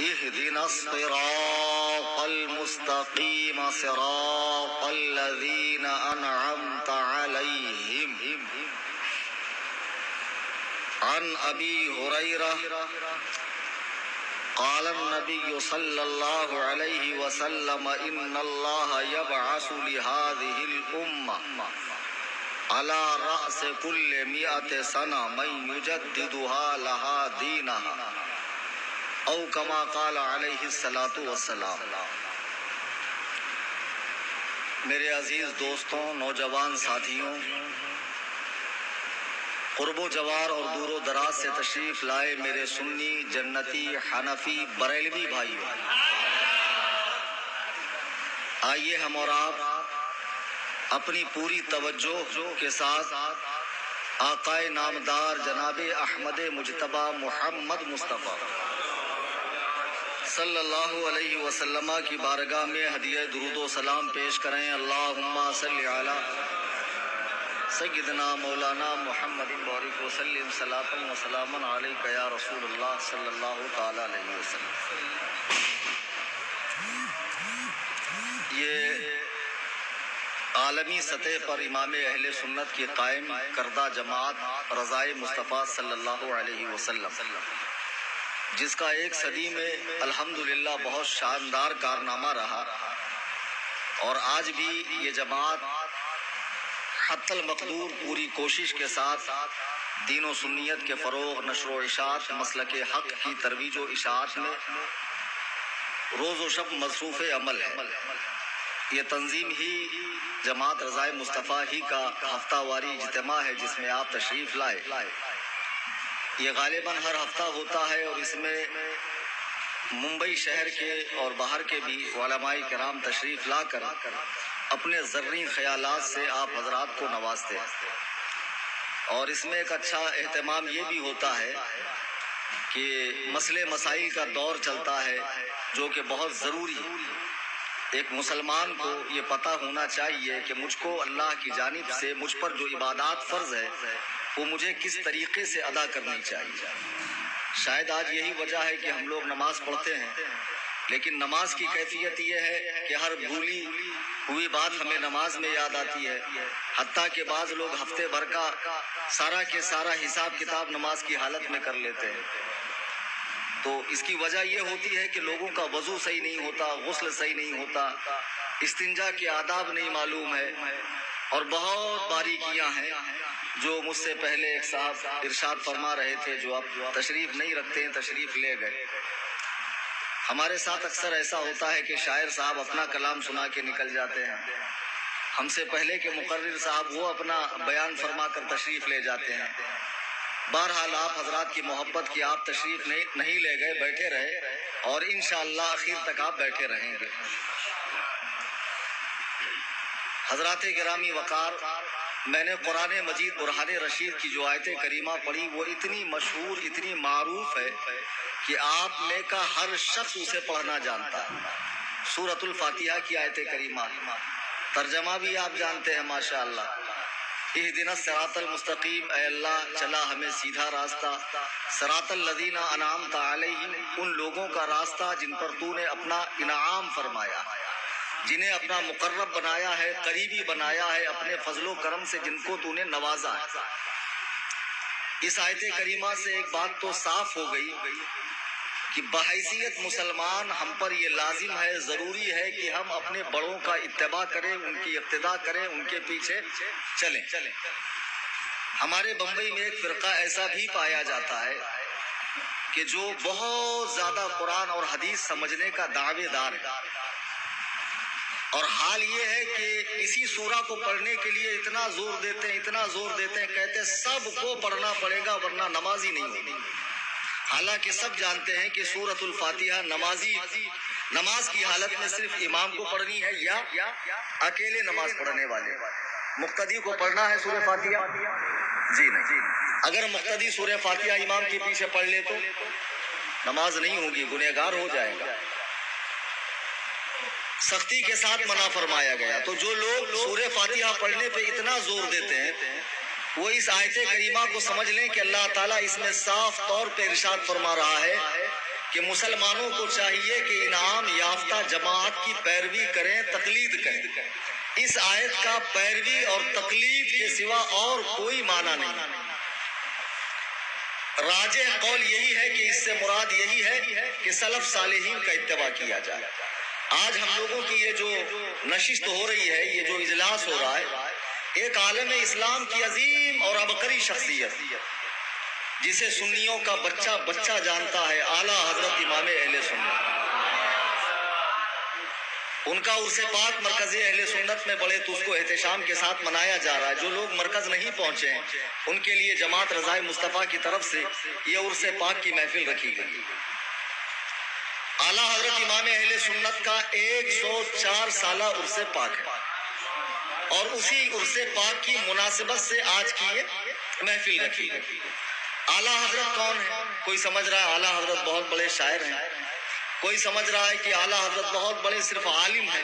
اهدنا الصراط المستقيم صراط الذين أنعمت عليهم عن أبي هريرة قال النبي صلى الله عليه وسلم إن الله يبعث لهذه الأمة على رأس كل 100 سنة من يجددها لها دينها او کما قال علیہ الصلوۃ والسلام۔ میرے عزیز دوستوں، نوجوان ساتھیوں، قرب و جوار اور دور و دراز سے تشریف لائے میرے سنی، جنتی، حنفی، بریلوی بھائیوں، آئیے ہم اور آپ اپنی پوری توجہ کے ساتھ آقائے نامدار جناب احمد مجتبی محمد مصطفیٰ صلی اللہ علیہ وسلم کی بارگاہ میں ہدیہ درود و سلام پیش کریں۔ اللہم صلی علی سیدنا مولانا محمد بارک وسلم صلاۃ و سلام علیک یا رسول اللہ صلی اللہ تعالی علیہ وسلم۔ یہ عالمی سطح پر امام اہل سنت کی قائم کردہ جماعت رضائے مصطفیٰ صلی اللہ علیہ وسلم، جس کا ایک صدی میں الحمدللہ بہت شاندار کارنامہ رہا، اور آج بھی یہ جماعت حتی المقدور پوری کوشش کے ساتھ دین و سنیت کے فروغ، نشر و اشاعت، مسلک حق کی ترویج و اشاعت میں روز و شب مصروف عمل ہے۔ یہ تنظیم ہی جماعت رضائے مصطفیٰ ہی کا ہفتہ واری اجتماع ہے جس میں آپ تشریف لائے۔ یہ غالباً ہر ہفتہ ہوتا ہے، اور اس میں ممبئی شہر کے اور باہر کے بھی علماء کرام تشریف لا کر اپنے زرعی خیالات سے آپ حضرات کو نوازتے ہیں۔ اور اس میں ایک اچھا اہتمام یہ بھی ہوتا ہے کہ مسئلے مسائل کا دور چلتا ہے، جو کہ بہت ضروری ہے۔ ایک مسلمان کو یہ پتہ ہونا چاہیے کہ مجھ کو اللہ کی جانب سے مجھ پر جو عبادات فرض ہے وہ مجھے کس طریقے سے ادا کرنی چاہیے۔ شاید آج یہی وجہ ہے کہ ہم لوگ نماز پڑھتے ہیں، لیکن نماز کی کیفیت یہ ہے کہ ہر بھولی ہوئی بات ہمیں نماز میں یاد آتی ہے، حتیٰ کہ بعض لوگ ہفتے بھر کا سارا کے سارا حساب کتاب نماز کی حالت میں کر لیتے ہیں۔ تو اس کی وجہ یہ ہوتی ہے کہ لوگوں کا وضو صحیح نہیں ہوتا، غسل صحیح نہیں ہوتا، استنجا کے آداب نہیں معلوم ہے، اور بہت باریکیاں ہیں جو مجھ سے پہلے ایک صاحب ارشاد فرما رہے تھے، جو اب تشریف نہیں رکھتے ہیں، تشریف لے گئے۔ ہمارے ساتھ اکثر ایسا ہوتا ہے کہ شاعر صاحب اپنا کلام سنا کے نکل جاتے ہیں، ہم سے پہلے کے مقرر صاحب وہ اپنا بیان فرما کر تشریف لے جاتے ہیں۔ بہرحال آپ حضرات کی محبت کی آپ تشریف نہیں لے گئے، بیٹھے رہے، اور انشاءاللہ آخر تک آپ بیٹھے رہیں گے۔ حضرات گرامی وقار، میں نے قرآن مجید برہان رشید کی جو آیت کریمہ پڑھی وہ اتنی مشہور، اتنی معروف ہے کہ آپ میں کا ہر شخص اسے پڑھنا جانتا ہے۔ سورۃ الفاتحہ کی آیت کریمہ، ترجمہ بھی آپ جانتے ہیں ماشاءاللہ۔ اہدنا الصراط المستقیم، اے اللہ چلا ہمیں سیدھا راستہ، صراط الذین انعمت علیہم، ان لوگوں کا راستہ جن پر تو نے اپنا انعام فرمایا، جنہیں اپنا مقرب بنایا ہے، قریبی بنایا ہے اپنے فضل و کرم سے، جن کو تو نے نوازا ہے۔ اس آیت کریمہ سے ایک بات تو صاف ہو گئی کہ بحیثیت مسلمان ہم پر یہ لازم ہے، ضروری ہے کہ ہم اپنے بڑوں کا اتباع کریں، ان کی اقتداء کریں، ان کے پیچھے چلیں۔ ہمارے بمبئی میں ایک فرقہ ایسا بھی پایا جاتا ہے کہ جو بہت زیادہ قرآن اور حدیث سمجھنے کا دعوے دار ہے، اور حال یہ ہے کہ اسی سورہ کو پڑھنے کے لیے اتنا زور دیتے ہیں، اتنا زور دیتے ہیں، کہتے ہیں سب کو پڑھنا پڑے گا ورنہ نماز ہی نہیں ہوگی۔ حالانکہ سب جانتے ہیں کہ سورۃ الفاتحہ نماز کی حالت میں صرف امام کو پڑھنی ہے یا اکیلے نماز پڑھنے والے مقتدی کو پڑھنا ہے سورہ فاتحہ؟ جی نہیں۔ اگر مقتدی سورہ فاتحہ امام کے پیچھے پڑھ لے تو نماز نہیں ہوگی، گنہگار ہو جائے گا۔ سختی کے ساتھ منع فرمایا گیا۔ تو جو لوگ سورہ فاتحہ پڑھنے پہ اتنا زور دیتے ہیں وہ اس آیت کریمہ کو سمجھ لیں کہ اللہ تعالیٰ اس میں صاف طور پہ ارشاد فرما رہا ہے کہ مسلمانوں کو چاہیے کہ انعام یافتہ جماعت کی پیروی کریں، تقلید کریں۔ اس آیت کا پیروی اور تقلید کے سوا اور کوئی معنی نہیں۔ راجح قول یہی ہے کہ اس سے مراد یہی ہے کہ سلف صالحین کا اتباع کیا جائے۔ آج ہم لوگوں کی یہ جو نشست ہو رہی ہے، یہ جو اجلاس ہو رہا ہے، ایک عالم اسلام کی عظیم اور عبقری شخصیت جسے سنیوں کا بچہ بچہ جانتا ہے، اعلیٰ حضرت امام اہل سنت، ان کا عرس پاک مرکز اہل سنت میں بڑے تسک و احتشام کے ساتھ منایا جا رہا ہے۔ جو لوگ مرکز نہیں پہنچے ہیں ان کے لیے جماعت رضائے مصطفیٰ کی طرف سے یہ عرس پاک کی محفل رکھی گئی۔ اعلیٰ حضرت امام اہل سنت کا 104 سالہ عرس پاک ہے، اور اسی عرس پاک کی مناسبت سے آج کی یہ محفل رکھی گئی۔ اعلیٰ حضرت کون ہے؟ کوئی سمجھ رہا ہے اعلیٰ حضرت بہت بڑے شاعر ہیں، کوئی سمجھ رہا ہے کہ اعلیٰ حضرت بہت بڑے صرف عالم ہیں،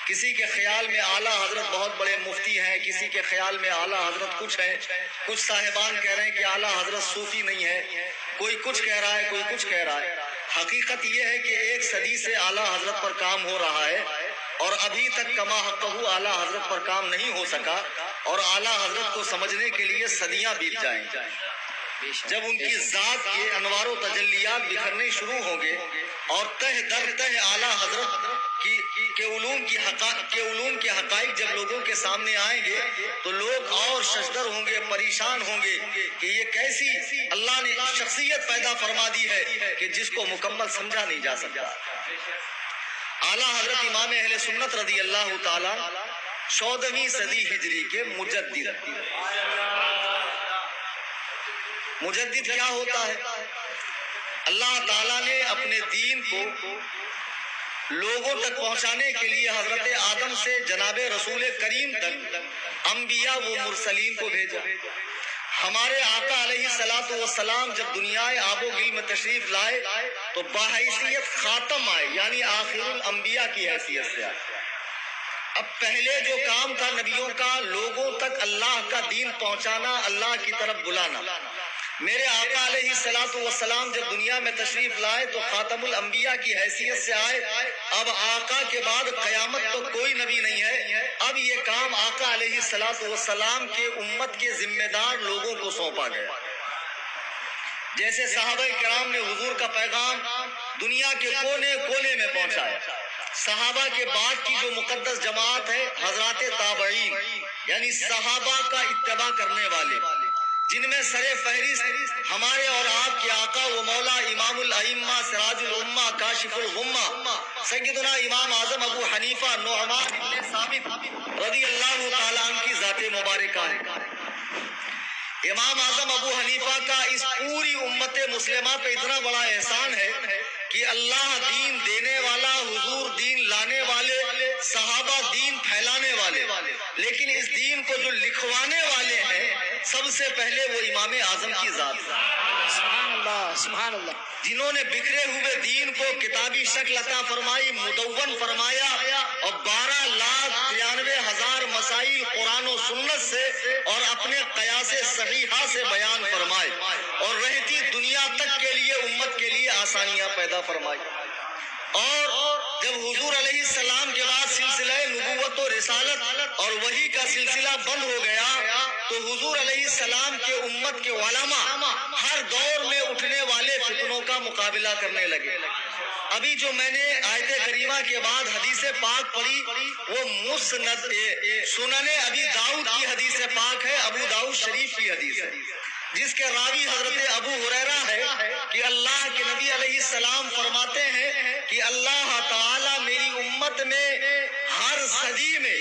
کسی کے خیال میں اعلیٰ حضرت بہت بڑے مفتی ہیں، کسی کے خیال میں اعلیٰ حضرت کچھ ہیں، کچھ صاحبان کہہ رہے ہیں کہ اعلیٰ حضرت صوفی نہیں ہے، کوئی کچھ کہہ رہا ہے، کوئی کچھ کہہ رہا ہے۔ حقیقت یہ ہے کہ 1 صدی سے اعلیٰ حضرت پر کام ہو رہا ہے، اور ابھی تک کما حقہ اعلیٰ حضرت پر کام نہیں ہو سکا، اور اعلیٰ حضرت کو سمجھنے کے لیے صدیاں بیت جائیں گی۔ جب ان کی ذات کے انوار و تجلیات بکھرنے شروع ہوں گے اور تہ در تہ اعلیٰ حضرت کے علوم کے حقائق جب لوگوں کے سامنے آئیں گے تو لوگ اور ششدر ہوں گے، پریشان ہوں گے کہ یہ کیسی اللہ نے شخصیت پیدا فرما دی ہے کہ جس کو مکمل سمجھا نہیں جا سکتا۔ اعلیٰ حضرت امام اہل سنت رضی اللہ تعالیٰ 14ویں صدی ہجری کے مجدد کیا ہوتا ہے؟ اللہ تعالیٰ نے اپنے دین کو لوگوں تک پہنچانے کے لیے حضرت آدم سے جناب رسول کریم تک انبیاء و مرسلین کو بھیجا۔ ہمارے آقا علیہ الصلوۃ والسلام جب دنیا آب و گل میں تشریف لائے تو بحیثیت خاتم آئے، یعنی آخر الانبیاء کی حیثیت سے آئے۔ اب پہلے جو کام تھا نبیوں کا، لوگوں تک اللہ کا دین پہنچانا، اللہ کی طرف بلانا۔ میرے آقا علیہ الصلوۃ والسلام جب دنیا میں تشریف لائے تو خاتم الانبیاء کی حیثیت سے آئے۔ اب آقا کے بعد قیامت تو کوئی نبی نہیں ہے، اب یہ کام آقا علیہ الصلوۃ والسلام کے امت کے ذمہ دار لوگوں کو سونپا گیا۔ جیسے صحابہ کرام نے حضور کا پیغام دنیا کے کونے کونے میں پہنچایا، صحابہ کے بعد کی جو مقدس جماعت ہے حضرات تابعین، یعنی صحابہ کا اتباع کرنے والے، جن میں سر فہرست ہمارے اور آپ کے آقا و مولا امام الائمہ سراج الامہ کاشف الغمہ سیدنا امام اعظم ابو حنیفہ نعمان بن ثابت رضی اللہ تعالیٰ عنہ کی ذات مبارکہ ہے۔ امام اعظم ابو حنیفہ کا اس پوری امت مسلمہ پہ اتنا بڑا احسان ہے کہ اللہ دین دینے والا، حضور دین لانے والے، صحابہ دین پھیلانے والے، لیکن اس دین کو جو لکھوانے والے ہیں سب سے پہلے وہ امام اعظم کی ذات ہے۔ سبحان اللہ، سبحان اللہ، جنہوں نے بکھرے ہوئے دین کو کتابی شکل عطا فرمائی، مدون فرمایا، اور 12,93,000 مسائل قرآن و سنت سے اور اپنے قیاس صحیحہ سے بیان فرمائے، اور رہتی دنیا تک کے لیے امت کے لیے آسانیاں پیدا فرمائی۔ اور جب حضور علیہ السلام کے بعد سلسلہ نبوت و رسالت اور وحی کا سلسلہ بند ہو گیا تو حضور علیہ السلام کے امت کے علماء ہر دور میں اٹھنے والے فتنوں کا مقابلہ کرنے لگے۔ ابھی جو میں نے آیت کریمہ کے بعد حدیث پاک پڑھی وہ مسند سنن ابی داؤد کی حدیث پاک ہے، ابو داؤد شریف کی حدیث ہے، جس کے راوی حضرت ابو ہریرہ ہے کہ اللہ کے نبی علیہ السلام فرماتے ہیں کہ اللہ تعالیٰ میری امت میں ہر صدی میں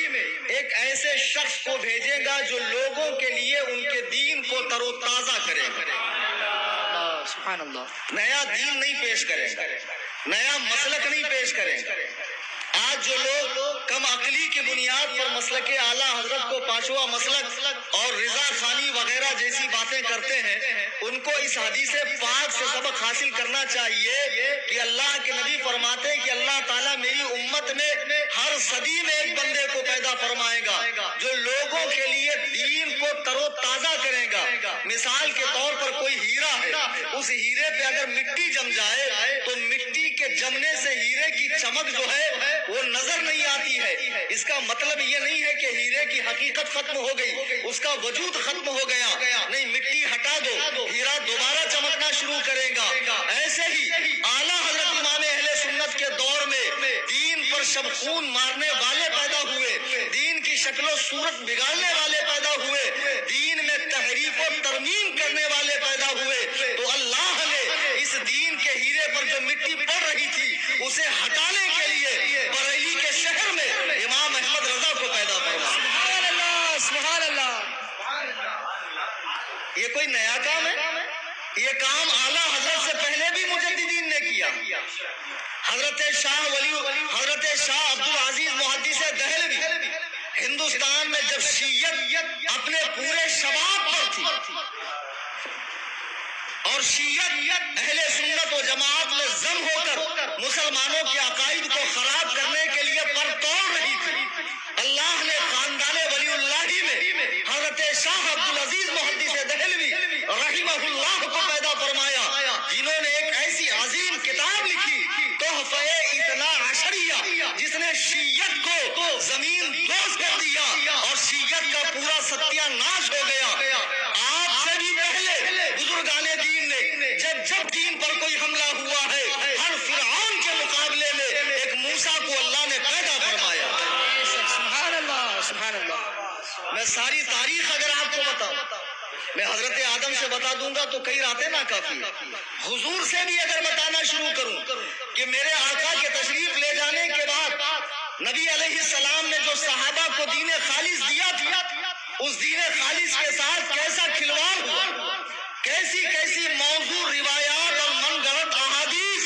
ایک ایسے شخص کو بھیجے گا جو لوگوں کے لیے ان کے دین کو تر و تازہ کرے گا۔ سبحان اللہ، نیا دین نہیں پیش کرے گا، نیا مسلک نہیں پیش کرے گا۔ آج جو لوگ کم عقلی کی بنیاد پر مسلک اعلیٰ حضرت کو پانچواں مسلک اور رضا خانی وغیرہ جیسی باتیں کرتے ہیں، ان کو اس حدیث پاک سے سبق حاصل کرنا چاہیے کہ اللہ کے نبی فرماتے ہیں کہ اللہ تعالیٰ میری امت میں ہر صدی میں ایک بندے کو پیدا فرمائے گا جو لوگوں کے لیے دین کو ترو تازہ کرے گا. مثال کے طور پر کوئی ہیرا ہے، اس ہیرے پہ اگر مٹی جم جائے تو مٹی کے جمنے سے ہیرے کی چمک جو ہے وہ نظر نہیں آتی ہے. اس کا مطلب یہ نہیں ہے کہ ہیرے کی حقیقت ختم ہو گئی، اس کا وجود ختم ہو گیا. نہیں، مٹی ہٹا دو، ہیرا دوبارہ چمکنا شروع کرے گا. ایسے ہی اعلیٰ حضرت امام اہل سنت کے دور میں دین پر شب خون مارنے والے پیدا ہوئے، دین کی شکل و صورت بگاڑنے والے پیدا ہوئے، دین میں تحریف و ترمیم کرنے والے پیدا ہوئے. تو اللہ نے اس دین کے ہیرے پر جو مٹی پڑ رہی تھی اسے ہٹانے کے لیے بریلی کے شہر میں امام احمد رضا کو پیدا فرمایا. سبحان اللہ، سبحان اللہ. یہ کوئی نیا کام ہے؟ یہ کام اعلیٰ حضرت سے پہلے بھی مجددین نے کیا. حضرت شاہ عبد العزیز محدث دہلوی ہندوستان میں جب شیعت اپنے پورے شباب پر تھی اور شیعت اہل سنت و جماعت میں ضم ہو کر مسلمانوں کے عقائد کو خراب کرنے کے لیے پر توڑ رہی تھی، اللہ نے خاندان ولی اللہ میں حضرت شاہ عبد العزیز محدث دہلوی رحمہ اللہ کو پیدا فرمایا، جنہوں نے ایک ایسی عظیم کتاب لکھی تحفہ اثنا عشریہ، جس نے شیعت کو زمین دوز کر دیا اور شیعت کا پورا ستیہ ناش ہو گیا. آپ سے بھی پہلے بزرگان دین نے جب دین پر کوئی حملہ ہوا ہے، ہر فرعون کے مقابلے میں ایک موسیٰ کو اللہ نے پیدا فرمایا. سبحان اللہ، سبحان اللہ. میں ساری تاریخ اگر آپ کو بتاؤں، میں حضرت آدم سے بتا دوں گا تو کئی راتیں ناکافی ہے. حضور سے بھی اگر بتانا شروع کروں کہ میرے آقا کے تشریف لے جانے کے بعد نبی علیہ السلام نے جو صحابہ کو دین خالص دیا تھا، اس دین خالص کے ساتھ کیسا کھلواڑ ہوا، کیسی موضوع روایات اور من گھڑت احادیث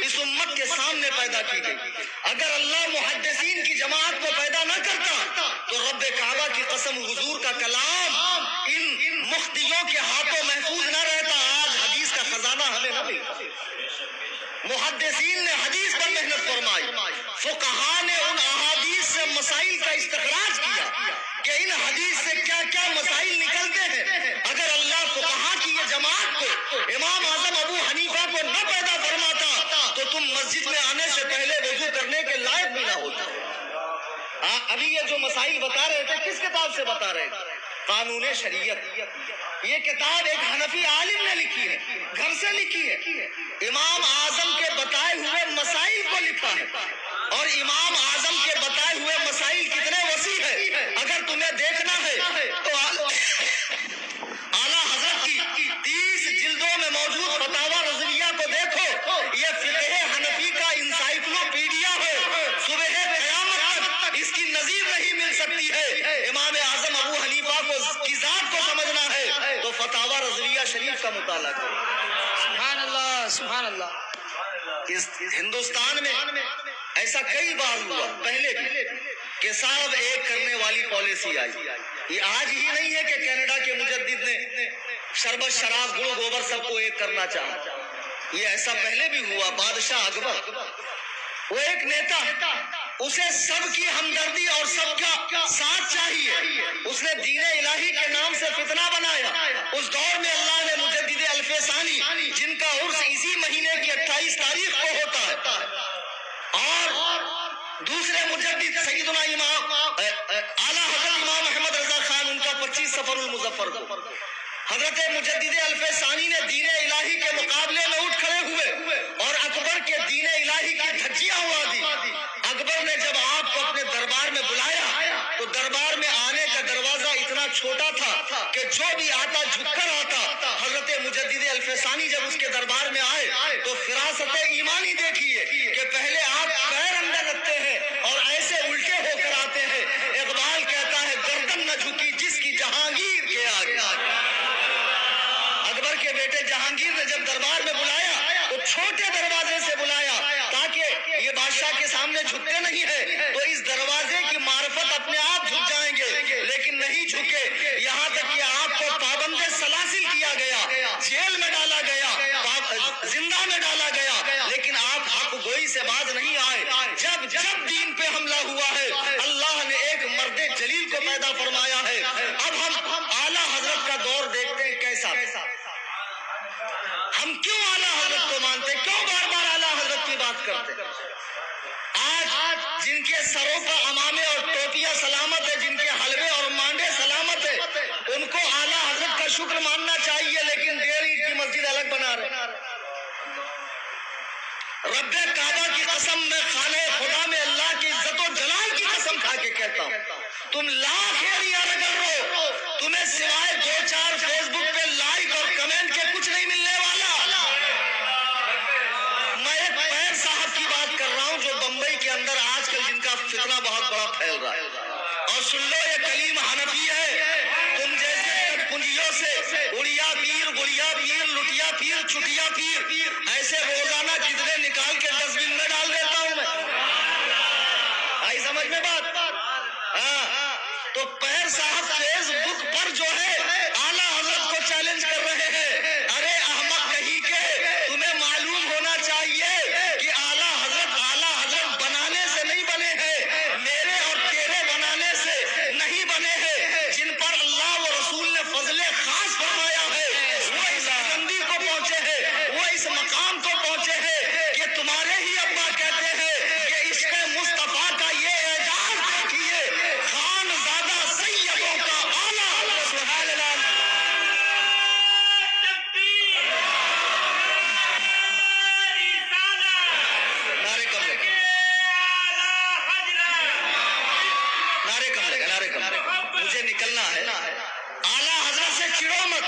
اس امت کے سامنے پیدا کی گئی. اگر اللہ محدثین کی جماعت کو پیدا نہ کرتا تو رب کعبہ کی قسم حضور کا کلام ان مفتیوں کے ہاتھوں محفوظ نہ رہتا، آج حدیث کا خزانہ ہمیں نہ ملتا. محدثین نے حدیث پر محنت فرمائی، فقہا نے ان احادیث سے مسائل کا استخراج کیا کہ ان حدیث سے کیا کیا مسائل نکلتے ہیں. اگر اللہ فقہا کی یہ جماعت کو، امام اعظم ابو حنیفہ کو نہ پیدا فرماتا تو تم مسجد میں آنے سے پہلے وضو کرنے کے لائق بھی نہ ہوتے. ابھی یہ جو مسائل بتا رہے تھے کس کتاب سے بتا رہے تھے؟ قانون شریعت. یہ کتاب ایک حنفی عالم نے لکھی ہے، گھر سے لکھی ہے. امام اعظم کے بتائے ہوئے مسائل کو لکھا ہے، اور امام اعظم کے بتائے ہوئے مسائل کتنے وسیع ہیں. اگر تمہیں دیکھنا ہے تو اعلیٰ حضرت کی 30 جلدوں میں موجود فتاوی رضویہ کو دیکھو. یہ فقہ حنفی کا انسائکلوپیڈیا ہے، صبح قیامت تک اس کی نظیر نہیں مل سکتی ہے. امام اعظم ابو حنیفہ کی ذات کو سمجھنا ہے تو فتاوی رضویہ شریف کا مطالعہ کرو. سبحان اللہ، سبحان اللہ. اس ہندوستان میں ایسا کئی بار ہوا پہلے بھی کہ صاحب ایک کرنے والی پالیسی آئی. یہ آج ہی نہیں ہے کہ کینیڈا کے مجدد نے شربت شراب گڑ گوبر سب کو ایک کرنا چاہا. یہ ایسا پہلے بھی ہوا. بادشاہ اکبر وہ ایک نیتا، اسے سب کی ہمدردی اور سب کا ساتھ چاہیے. اس نے دین الہی کے نام سے فتنہ بنایا. اس دور میں اللہ نے مجدد الف ثانی، جن کا عرس اسی مہینے کی 28 تاریخ کو ہوتا ہے، اور دوسرے مجدد سیدنا امام اعلیٰ حضرت امام احمد رضا خان، ان کا 25 صفر المظفر کو حضرت مجدد الف ثانی نے دین الہی کے مقابلے میں اٹھ کھڑے ہوئے اور اکبر کے دین الہی کی دھجیاں اڑا دی. اکبر نے جب آپ کو اپنے دربار میں بلایا تو دربار میں آنے کا دروازہ اتنا چھوٹا تھا کہ جو بھی آتا جھک کر آتا. حضرت مجدد الف ثانی جب اس کے دربار میں آئے تو فراست ایمانی دیکھیے کہ پہلے آپ پیر اندر رکھتے ہیں اور ایسے الٹے ہو کر آتے ہیں. اقبال کہتا ہے گردن نہ جھکی جس کی جہانگیر کے آگے. اکبر کے بیٹے جہانگیر نے جب دربار میں بلایا تو چھوٹے دروازے سے بلایا تاکہ یہ بادشاہ کے سامنے جھکتے نہیں ہیں تو اس دروازے کی معرفت اپنے آپ جھک جائیں گے، لیکن نہیں جھکے. یہاں تک کہ آپ کو پابند سلاسل کیا گیا، جیل میں ڈالا گیا، زندہ میں ڈالا گیا، لیکن بات کرتے ہیں. آج جن کے سروں پر عمامے اور ٹوپیاں سلامت ہے، جن کے حلوے اور مانڈے سلامت ہے، ان کو اعلیٰ حضرت کا شکر ماننا چاہیے، لیکن 1.5 اینٹ کی مسجد الگ بنا رہے. رب کعبہ کی قسم، میں خانہ خدا میں اللہ کی عزت و جلال کی قسم کھا کے کہتا ہوں، تم لاکھ ایریا رگڑ رہو، تمہیں سوائے 2-4 فیس بک پہ لائک اور کمنٹ کے کچھ نہیں ملنے والا. میں ایک پیر صاحب کی بات کر رہا ہوں جو بمبئی کے اندر آج کل جن کا فتنہ بہت بڑا پھیل رہا ہے. اور سن لو، یہ کلیم حنفی ہے. تم جیسے پنجیوں سے اڑیا پیر، گڑیا پیر، لٹیا پیر، چٹیا پیر، ایسے روزانہ کتنے نکال کے ڈسٹ بن میں ڈال دیتا ہوں میں. آئی سمجھ میں بات؟ ہاں. تو پیر صاحب فیس بک پر جو ہے اعلیٰ حضرت کو چیلنج کر رہے ہیں. ارے احمق کہیں کے، تمہیں معلوم ہونا چاہیے کہ اعلیٰ حضرت بنانے سے نہیں بنے ہیں، میرے اور تیرے بنانے سے نہیں بنے ہیں. جن پر اللہ و رسول نے فضل خاص فرمایا ہے، وہ اس بلندی کو پہنچے ہیں، وہ اس مقام کو پہنچے ہیں کہ تمہارے ہی ابا کہتے ہیں کہ عشق مصطفیٰ کا یہ اعجاز دیکھیے، خان زادہ سیدوں کا اعلیٰ. سبحان اللہ. نعرے کم لگے، نعرے کم لگے، نعرے کم لگے. مجھے نکلنا ہے. اعلیٰ حضرت سے چڑو مت.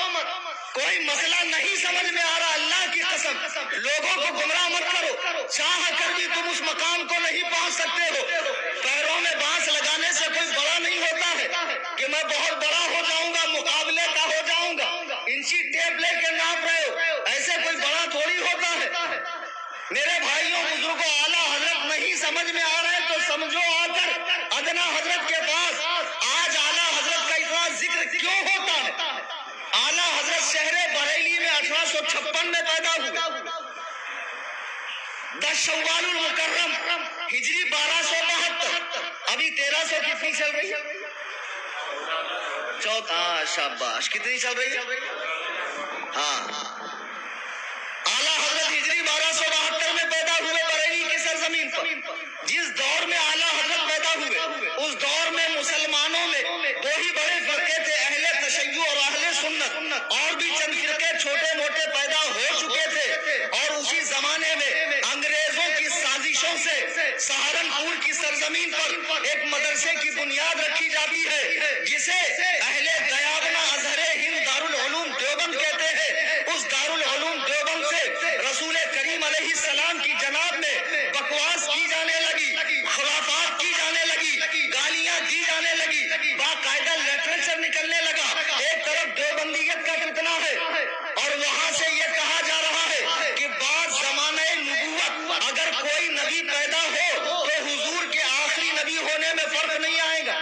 کوئی مسئلہ نہیں سمجھ میں آ رہا، اللہ کی قسم لوگوں کو گمراہ مت کرو. چاہ کر بھی تم اس مقام کو نہیں پہنچ سکتے ہو. پیروں میں بانس لگانے سے کوئی بڑا نہیں ہوتا ہے کہ میں بہت بڑا ہو جاؤں گا، مقابلے کا ہو جاؤں گا. انچی ٹیپ لے کے ناپ رہے ہو، ایسے کوئی بڑا تھوڑی ہوتا ہے. میرے بھائیوں بزرگوں، اعلیٰ حضرت نہیں سمجھ میں آ رہے تو سمجھو آ کر ادنا حضرت کے پاس. آج اعلیٰ حضرت کا اتنا ذکر کیوں ہوتا ہے؟ اعلیٰ حضرت شہر بریلی میں 1856 میں پیدا ہوئے. 10 شوال المکرم ہجری 1272. ابھی 1300 کتنی چل رہی ہے؟ چوتھا. شاباش. کتنی چل رہی ہے؟ ہاں. اعلیٰ حضرت ہجری 1272 میں پیدا ہوئے بریلی کی سرزمین پر. جس دور میں اعلیٰ حضرت پیدا ہوئے اس دور میں مسلمانوں میں 2 ہی بڑے فرقے تھے، اہل تشیع اور اہل سنت. اور بھی چند فرقے چھوٹے موٹے پیدا ہو چکے تھے. اور اسی زمانے میں انگریزوں کی سازشوں سے سہارنپور کی سرزمین پر ایک مدرسے کی بنیاد رکھی جاتی ہے جسے اہل دیابنا ازہر ہند دارالعلوم دیوبند کہتے ہیں. اس دارالعلوم دیوبند سے رسول کریم علیہ السلام کی جناب میں بکواس کی جانے لگی، خرافات کی جانے لگی، گالیاں دی جانے لگی، باقاعدہ لٹریچر نکلنے لگا. ایک طرف دیوبندیت کا فتنہ ہے اور وہاں سے یہ کہا جا رہا ہے کہ بعد زمانہ نبوت اگر کوئی نبی پیدا ہو تو حضور کے آخری نبی ہونے میں فرق نہیں آئے گا.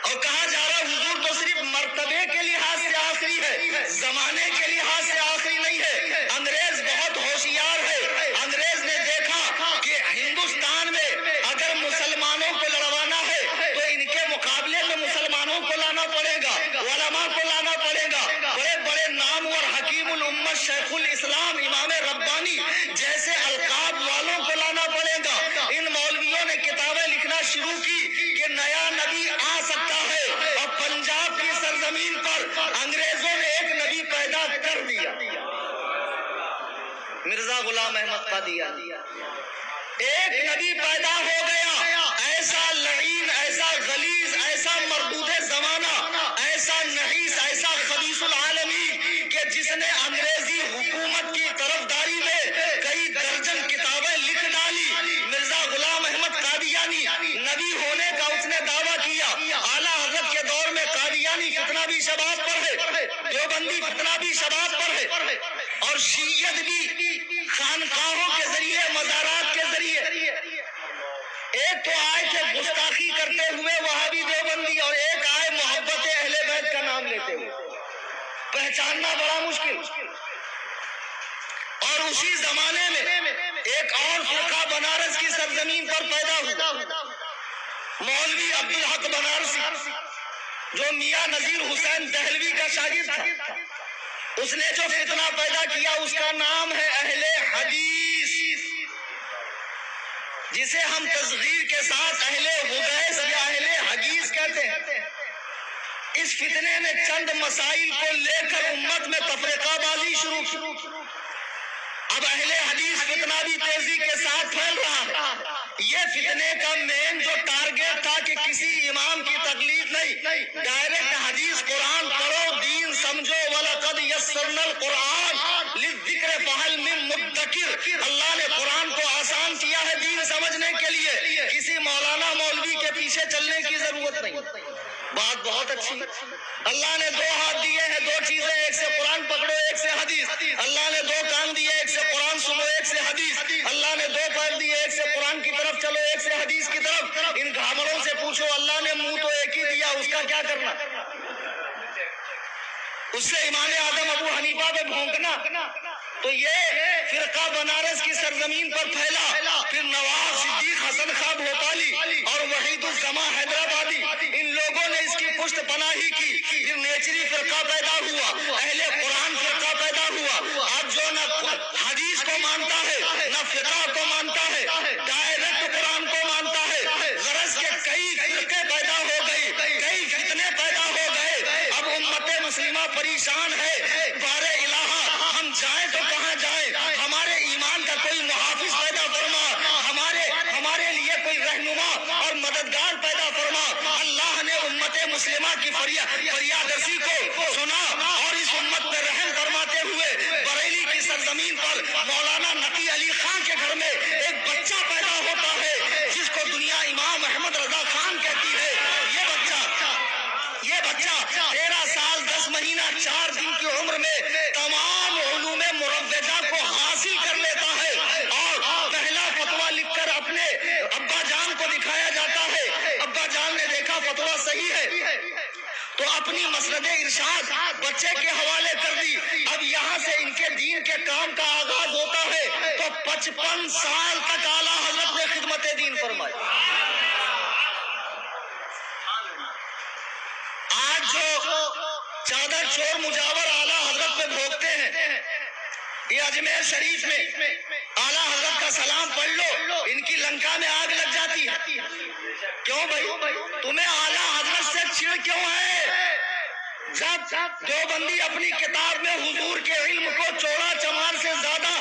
اور کہا جا رہا حضور تو صرف مرتبے کے لحاظ سے آخری ہے، زمانے کے لحاظ سے آخری نہیں ہے. انگریز بہت ہوشیار ہے. انگریز نے دیکھا کہ ہندوستان میں اگر مسلمانوں کو لڑوانا ہے تو ان کے مقابلے میں مسلمانوں کو لانا پڑے گا، علماء کو لانا پڑے گا. بڑے بڑے نامور حکیم الامت شیخ الاسلام امام ربانی جیسے القاب والوں کو لانا پڑے گا. ان مولویوں نے کتابیں لکھنا شروع کی کہ نیا نبی آ سکتا ہے، اور پنجاب کی سرزمین پر انگریزوں نے ایک نبی پیدا کر دیا، مرزا غلام احمد قادیانی. ایک نبی پیدا ہو گیا، ایسا لعین، ایسا غلیظ، ایسا مردود زمانہ، ایسا نحیس، ایسا خبیث العالمین کہ جس نے انگریزی حکومت کی طرفداری میں کئی درجن کتابیں لکھ ڈالی. مرزا غلام احمد قادیانی نبی ہونے کا اس نے دعویٰ کیا. اعلیٰ حضرت کے دور میں قادیانی فتنہ بھی شباب پر ہے، دیوبندی فتنہ بھی شباب پر ہے، اور شیعت بھی خانقاہوں کے ذریعے، مزارات کے ذریعے. ایک تو آئے تھے گستاخی کرتے ہوئے وہابی دیوبندی، اور ایک آئے محبت اہل بیت کا نام لیتے ہوئے. پہچاننا بڑا مشکل. اور اسی زمانے میں ایک اور فرقہ بنارس کی سرزمین پر پیدا ہوا، مولوی عبدالحق بنارسی، جو میاں نذیر حسین دہلوی کا شاگرد تھا. اس نے جو فتنہ پیدا کیا اس کا نام ہے اہل حدیث، جسے ہم تصغیر کے ساتھ اہل حدیث یا اہل حدیث کہتے ہیں۔ اس فتنے نے چند مسائل کو لے کر امت میں تفرقہ بازی شروع کی۔ اب اہل حدیث فتنہ بھی تیزی کے ساتھ پھیل رہا ہے۔ یہ فتنے کا مین جو ٹارگیٹ تھا کہ کسی امام کی تقلید نہیں، ڈائریکٹ حدیث قرآن پڑھو، دین سمجھو، وَلَقَدْ يَسَّرْنَا الْقُرْآنَ لِلذِّكْرِ فَهَلْ مِن مُدَّكِرٍ۔ اللہ نے قرآن کو آسان کیا ہے دین سمجھنے کے لیے، کسی مولانا مولوی کے پیچھے چلنے کی ضرورت نہیں۔ بات بہت اچھی۔ اللہ نے دو ہاتھ دیے ہیں، دو چیزیں، ایک سے قرآن پکڑو، ایک سے حدیث۔ اللہ نے دو کان دیے، ایک سے قرآن سنو، ایک سے حدیث۔ اللہ نے دو پیر دیے، ایک سے قرآن کی طرف چلو، ایک سے حدیث کی طرف۔ ان گھامروں سے پوچھو اللہ نے منہ تو ایک ہی دیا، اس کا کیا کرنا؟ اس سے امام اعظم ابو حنیفہ پہ بھونکنا تو یہ فرقہ بنارس کی سرزمین پر پھیلا، پھر نواب صدیق حسن خان بھوپالی اور وحید الزماں حیدرآبادی، ان لوگوں نے اس کی پشت پناہی کی، پھر نیچری فرقہ پیدا ہوا، اہل قرآن فرقہ پیدا ہوا۔ اب جو نہ حدیث کو مانتا ہے نہ فقہ کو مانتا ہے، ڈائریکٹ قرآن کو مانتا ہے، غرض کے کئی فرقے پیدا ہو گئی، کئی فتنے پیدا ہو گئے۔ اب امت مسلمہ پریشان ہے، بارے الہ ہم جائیں تو کہاں جائیں؟ ہمارے ایمان کا کوئی محافظ پیدا فرما، ہمارے لیے کوئی رہنما اور مددگار پیدا فرما۔ اللہ نے امت مسلمہ کی فریاد رسی کو سنا اور اس امت پر رحم فرماتے ہوئے بریلی کی سرزمین پر مولانا نقی علی خان کے گھر میں ایک بچہ پیدا ہوتا ہے جس کو دنیا امام احمد رضا خان کہتی ہے۔ یہ بچہ 13 سال 10 مہینہ 4 دن کی عمر میں تمام علوم مروجہ کو حاصل کر لیتا ہے اور پہلا فتویٰ لکھ کر اپنے ابا جان کو دکھایا جاتا ہے۔ ابا جان نے دیکھا فتویٰ صحیح ہے تو اپنی مسند ارشاد بچے کے حوالے کر دی۔ اب یہاں سے ان کے دین کے کام کا آغاز ہوتا ہے تو 55 سال تک اعلیٰ حضرت نے خدمت دین فرمائی۔ آج جو چادر چور مجاور اعلیٰ حضرت پہ بھوگتے ہیں، یہ اجمیر شریف میں اعلیٰ حضرت کا سلام پڑھ لو، ان کی لنکا میں آگ لگ جاتی ہے۔ کیوں بھائی؟ تمہیں اعلیٰ حضرت سے چڑ کیوں ہے؟ جب دیوبندی اپنی کتاب میں حضور کے علم کو چوڑا چمار سے زیادہ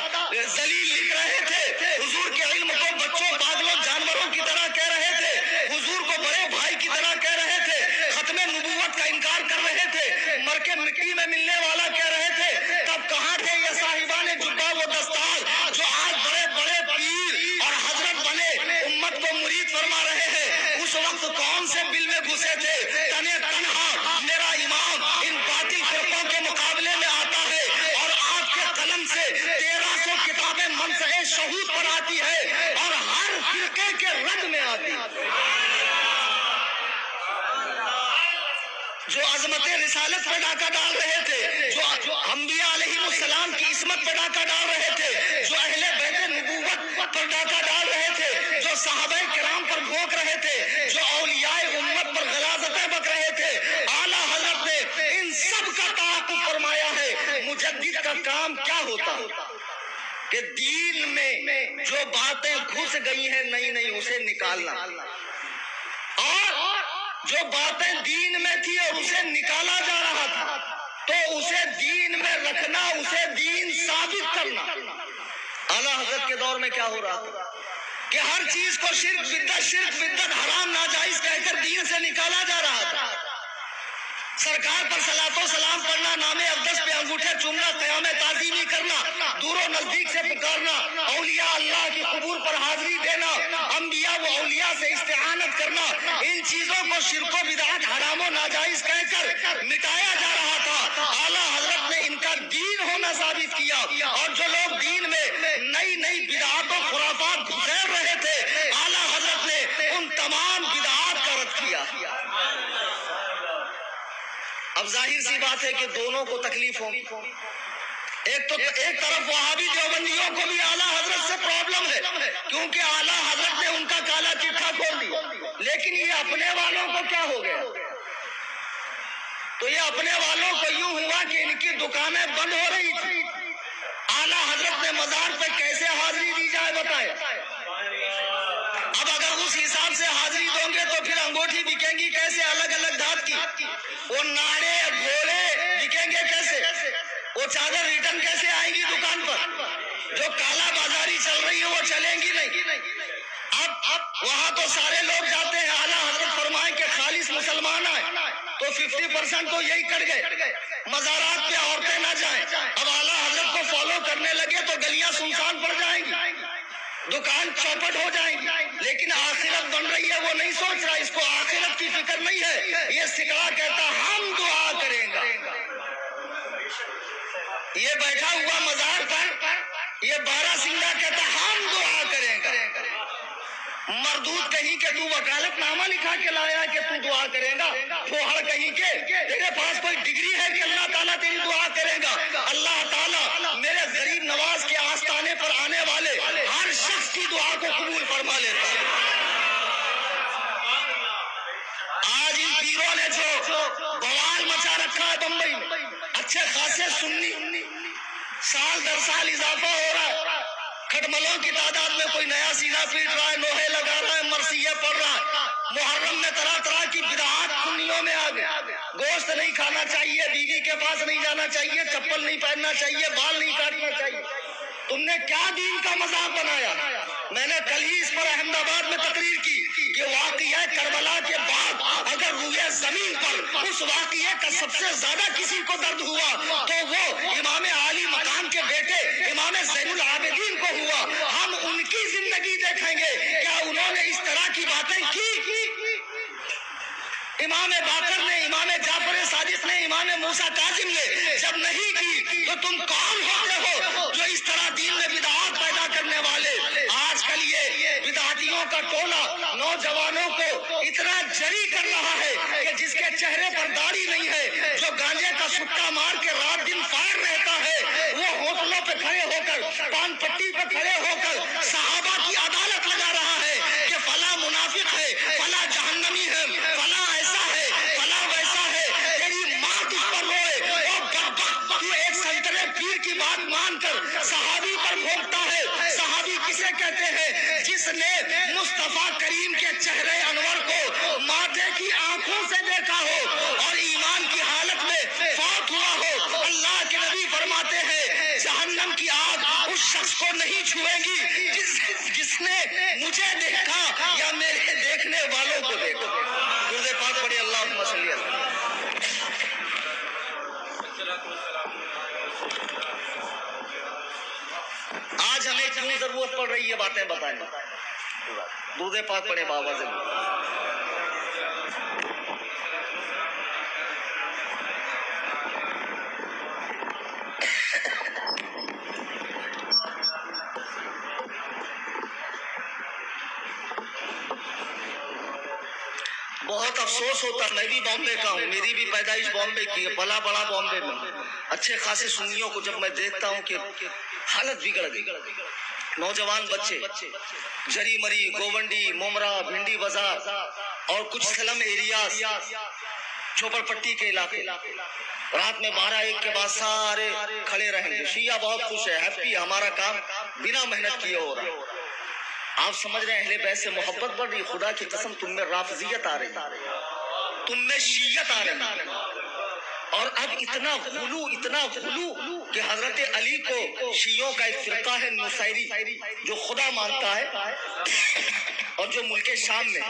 ذلیل لکھ رہے تھے، حضور کے علم کو بچوں پاگلوں جانوروں کی طرح کہہ رہے تھے، حضور کو بڑے بھائی کی طرح کہہ رہے تھے، ختم نبوت کا انکار کر رہے تھے، مر کے مٹی میں ملنے والا کہہ رہے تھے، تب کہاں تھے یہ صاحبان جبہ و دستار جو آج بڑے بڑے پیر اور حضرت بنے امت کو مرید فرما رہے ہیں؟ اس وقت کون سے بل میں گھسے تھے؟ تنے تنہا میرا امام ان باطل فرقوں کے مقابلے میں آتا ہے اور آپ کے قلم سے 1300 کتابیں منصع شہود پر آتی ہے اور ہر فرقے کے رد میں آتی ہے۔ جو عظمت رسالت پہ ڈاکہ ڈال رہے تھے، جو انبیاء علیہ السلام کی عصمت پہ ڈاکہ ڈال رہے تھے، جو اہل بیت نبوت پر ڈاکہ ڈال رہے تھے، جو صحابہ کرام پر بھونک رہے تھے، جو اولیاء امت پر غلاظتیں بک رہے تھے، اعلیٰ حضرت نے ان سب کا تعاقب فرمایا ہے۔ مجدد کا کام کیا ہوتا کہ دین میں جو باتیں گھس گئی ہیں نئی اسے نکالنا، اور جو باتیں دین میں تھی اور اسے نکالا جا رہا تھا تو اسے دین میں رکھنا، اسے دین ثابت کرنا۔ اعلیٰ حضرت کے دور میں کیا ہو رہا تھا کہ ہر چیز کو شرک بدعت حرام ناجائز کہہ کر دین سے نکالا جا رہا تھا۔ سرکار پر صلاۃ و سلام پڑھنا، نام اقدس پہ انگوٹھے چومنا، قیام تعظیمی کرنا، دور و نزدیک سے پکارنا، اولیاء اللہ کی قبور پر حاضری دینا، انبیاء و اولیاء سے استعانت کرنا، ان چیزوں کو شرک و بدعت حرام و ناجائز کہہ کر مٹایا جا رہا تھا۔ اعلیٰ حضرت نے ان کا دین ہونا ثابت کیا، اور جو لوگ دین میں نئی بدعات و خرافات گھسیٹ رہے تھے، اعلیٰ حضرت نے ان تمام بدعات کا رد کیا۔ اب ظاہر سی بات ہے کہ دونوں کو تکلیف ہوگی۔ ایک طرف وہابی دیوبندیوں کو بھی اعلیٰ حضرت سے پرابلم ہے کیونکہ اعلیٰ حضرت نے ان کا کالا چٹھا کھول دیا، لیکن یہ اپنے والوں کو کیا ہو گیا؟ تو یہ اپنے والوں کو یوں ہوا کہ ان کی دکانیں بند ہو رہی تھی. اعلیٰ حضرت نے مزار پہ کیسے حاضری دی جائے بتائے. اب اگر اس حساب سے حاضری دوں گے تو پھر انگوٹھی بکیں گی کیسے الگ الگ دھات کی, وہ ناڑے گھوڑے بکیں گے کیسے, وہ چادر ریٹرن کیسے آئیں گی دکان پر, جو کالا بازاری چل رہی ہے وہ چلیں گی نہیں. اب وہاں تو سارے لوگ جاتے ہیں, اعلیٰ حضرت فرمائیں کہ خالص مسلمان آئے تو 50% تو یہی کٹ گئے, مزارات پہ عورتیں نہ جائیں. اب اعلیٰ حضرت کو فالو کرنے لگے تو گلیاں سنسان پڑ جائیں گی, دکان چوپٹ ہو جائیں گی. لیکن آخرت بن رہی ہے وہ نہیں سوچ رہا, اس کو آخرت کی فکر نہیں ہے. یہ سکڑا کہتا ہم دعا کریں گا. یہ بیٹھا ہوا مزار پر, یہ بارہ سنگا کہتا ہم دعا کریں گا. مردود کہیں کہ تو وکالت نامہ لکھا کے لایا کہ تو دعا کرے گا, پھوہڑ کہیں کہ تیرے پاس کوئی ڈگری ہے کہ اللہ تعالیٰ تیری دعا کرے گا. اللہ تعالیٰ میرے غریب نواز کے آستانے پر آنے والے ہر شخص کی دعا کو قبول فرما لیتا ہے. آج ان پیروں نے جو بوال مچا رکھا ہے بمبئی میں, اچھے خاصے سنی, سال در سال اضافہ ہو رہا ہے, کھٹملوں کی تعداد میں کوئی نیا سینہ پیٹ رہا ہے, لوہے لگا رہا ہے, مرثیے پڑھ رہا ہے. محرم میں طرح طرح کی بدعات سنیوں میں آ گئے. گوشت نہیں کھانا چاہیے, بیوی کے پاس نہیں جانا چاہیے, چپل نہیں پہننا چاہیے, بال نہیں کاٹنا چاہیے. تم نے کیا دین کا مذاق بنایا. میں نے کل ہی اس پر احمد آباد میں تقریر کی کہ واقعہ کربلا کے بعد اگر روئے زمین پر اس واقعے کا سب سے زیادہ کسی کو درد ہوا تو وہ امام عالی مقام کے بیٹے امام زین العابدین کو ہوا. ہم ان کی زندگی دیکھیں گے, کیا انہوں نے اس طرح کی باتیں کی. امام باقر نے, امام جعفر صادق نے, امام موسیٰ کاظم نے جب نہیں کی تو تم کون ہوتے ہو جو اس طرح دین میں بدعات پیدا کرنے والے. آج کل یہ بدعاتیوں کا ٹولہ نوجوانوں کو اتنا جری کر رہا ہے کہ جس کے چہرے پر داڑھی نہیں ہے, جو گانجے کا سٹا مار کے رات دن فائر رہتا ہے, وہ ہوٹلوں پہ کھڑے ہو کر, پان پٹی پہ کھڑے ہو کر صحابہ کی عدالت لگا رہا ہے کہ فلاں منافق ہے, فلاں جہنمی ہے, فلاں ایسا ہے, فلاں ویسا ہے. تیری ماں تجھ پر روئے, اور بدبخت تو ایک سنترے پیر کی بات مان کر صحابی پر بھونکتا ہے. صحابی کسے کہتے ہیں؟ جس نے مصطفیٰ کریم کے چہرے انور کو مادے کی آنکھوں سے دیکھا ہو اور ایمان کی حالت میں فوت ہوا ہو. اللہ کے نبی فرماتے ہیں جہنم کی آگ اس شخص کو نہیں چھوئے گی جس نے مجھے دیکھا یا میرے دیکھنے والوں کو دیکھا. درود پاک پڑھیے اللہم صلی اللہ. آج ہمیں کیوں ضرورت پڑ رہی ہے باتیں بتانے. درود پاک پڑھے بابا سے. بہت افسوس ہوتا, میں بھی بامبے کا ہوں, میری بھی پیدائش بامبے کی ہے, پلا بڑا بامبے میں. اچھے خاصے سنیوں کو جب میں دیکھتا ہوں کہ حالت بگڑ گئی, نوجوان بچے جری مری, گوونڈی, مومرا, بھنڈی بازار اور کچھ سلم ایریاز, چوپڑ پٹی کے علاقے, رات میں 12-1 کے بعد سارے کھڑے رہیں گے. شیعہ بہت خوش ہے, ہیپی, ہمارا کام بنا محنت کیے ہو رہا ہے. آپ سمجھ رہے ہیں اہل بیت سے محبت بڑھ رہی. خدا کی قسم تم میں رافضیت آ رہی, تم میں شیعت آ رہی, اور اب اتنا غلو کہ حضرت علی کو شیعوں کا ایک فرقہ ہے نصیری جو خدا مانتا ہے, اور جو ملک شام میں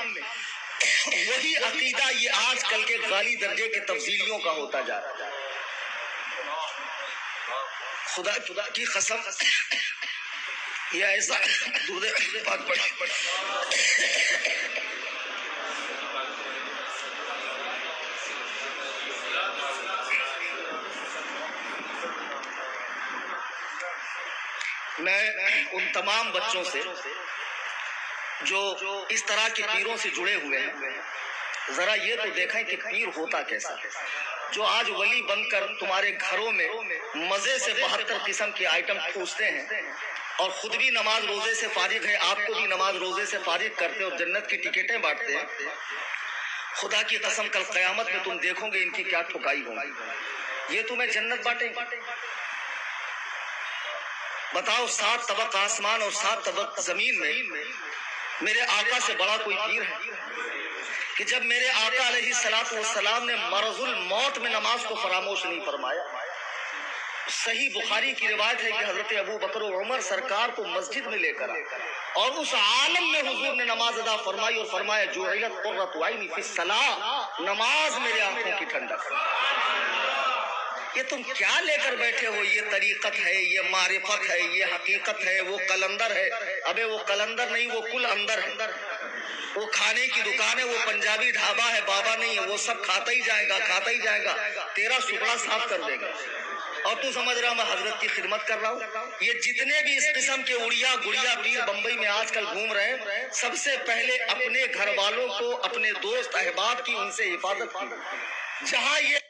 وہی عقیدہ یہ آج کل کے غالی درجے کے تفضیلیوں کا ہوتا جا رہا ہے. خدا کی قسم یہ ایسا دودھ پاک پڑا. میں ان تمام بچوں سے جو اس طرح کے پیروں سے جڑے ہوئے ہیں, ذرا یہ تو دیکھیں کہ پیر ہوتا کیسا, جو آج ولی بن کر تمہارے گھروں میں مزے سے 72 قسم کے آئٹم ٹھوستے ہیں اور خود بھی نماز روزے سے فارغ ہے, آپ کو بھی نماز روزے سے فارغ کرتے اور جنت کی ٹکٹیں بانٹتے ہیں. خدا کی قسم کل قیامت میں تم دیکھو گے ان کی کیا ٹھکائی ہوگی. یہ تمہیں جنت بانٹیں گے. بتاؤ 7 طبق آسمان اور 7 طبق زمین میں میرے آقا سے بڑا کوئی پیر ہے کہ جب میرے آقا علیہ السلام نے مرض الموت میں نماز کو فراموش نہیں فرمایا. صحیح بخاری کی روایت ہے کہ حضرت ابو بکر و عمر سرکار کو مسجد میں لے کر آئے اور اس عالم میں حضور نے نماز ادا فرمائی اور فرمایا جعلت قرۃ عینی فی الصلاۃ، نماز میرے آنکھوں کی ٹھنڈک. یہ تم کیا لے کر بیٹھے ہو؟ یہ طریقت ہے، یہ معرفت ہے، یہ حقیقت ہے. وہ قلندر ہے. ابے وہ قلندر نہیں، وہ کل اندر ہے. وہ کھانے کی دکان ہے، وہ پنجابی ڈھابا ہے، بابا نہیں ہے. وہ سب کھاتا ہی جائے گا، کھاتا ہی جائے گا، تیرا سکڑا صاف کر دے گا. اور تو سمجھ رہا میں حضرت کی خدمت کر رہا ہوں. یہ جتنے بھی اس قسم کے اڑیا گڑیا پیر بمبئی میں آج کل گھوم رہے ہیں، سب سے پہلے اپنے گھر والوں کو، اپنے دوست احباب کی ان سے حفاظت کی. جہاں یہ